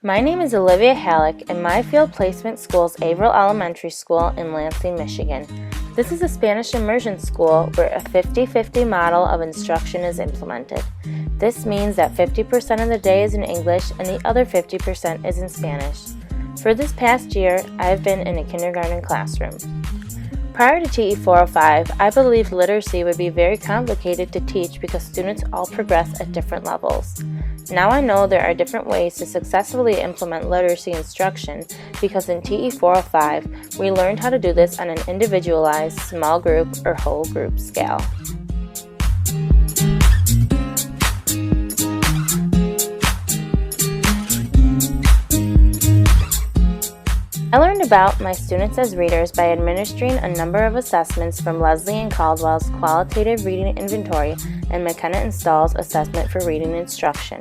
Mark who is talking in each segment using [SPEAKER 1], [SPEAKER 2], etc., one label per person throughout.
[SPEAKER 1] My name is Olivia Halleck, and my field placement school is Averill Elementary School in Lansing, Michigan. This is a Spanish immersion school where a 50-50 model of instruction is implemented. This means that 50% of the day is in English and the other 50% is in Spanish. For this past year, I have been in a kindergarten classroom. Prior to TE 405, I believed literacy would be very complicated to teach because students all progress at different levels. Now I know there are different ways to successfully implement literacy instruction because in TE 405, we learned how to do this on an individualized, small group or whole group scale. I learned about my students as readers by administering a number of assessments from Leslie and Caldwell's Qualitative Reading Inventory and McKenna and Stahl's Assessment for Reading Instruction.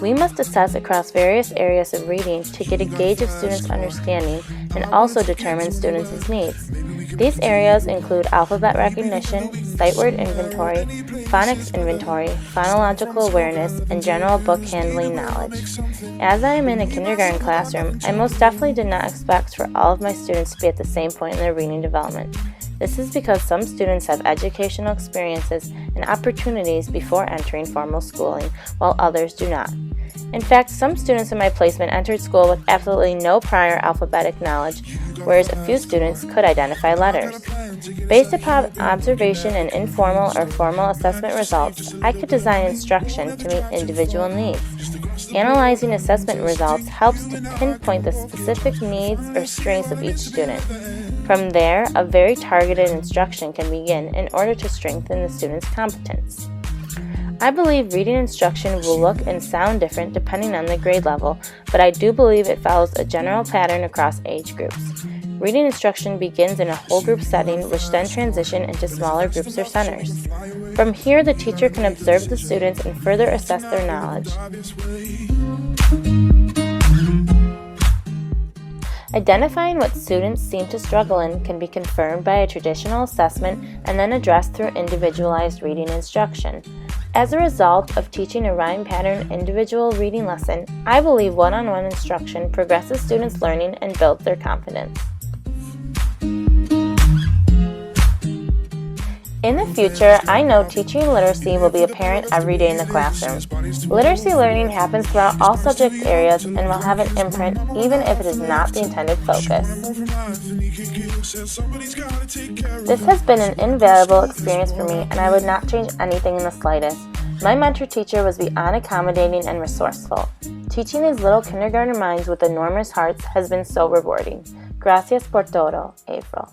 [SPEAKER 1] We must assess across various areas of reading to get a gauge of students' understanding and also determine students' needs. These areas include alphabet recognition, sight word inventory, phonics inventory, phonological awareness, and general book handling knowledge. As I am in a kindergarten classroom, I most definitely did not expect for all of my students to be at the same point in their reading development. This is because some students have educational experiences and opportunities before entering formal schooling, while others do not. In fact, some students in my placement entered school with absolutely no prior alphabetic knowledge, whereas a few students could identify letters. Based upon observation and informal or formal assessment results, I could design instruction to meet individual needs. Analyzing assessment results helps to pinpoint the specific needs or strengths of each student. From there, a very targeted instruction can begin in order to strengthen the student's competence. I believe reading instruction will look and sound different depending on the grade level, but I do believe it follows a general pattern across age groups. Reading instruction begins in a whole group setting, which then transition into smaller groups or centers. From here, the teacher can observe the students and further assess their knowledge. Identifying what students seem to struggle in can be confirmed by a traditional assessment and then addressed through individualized reading instruction. As a result of teaching a rhyme pattern individual reading lesson, I believe one-on-one instruction progresses students' learning and builds their confidence. In the future, I know teaching literacy will be apparent every day in the classroom. Literacy learning happens throughout all subject areas and will have an imprint even if it is not the intended focus. This has been an invaluable experience for me, and I would not change anything in the slightest. My mentor teacher was beyond accommodating and resourceful. Teaching these little kindergarten minds with enormous hearts has been so rewarding. Gracias por todo, Averill.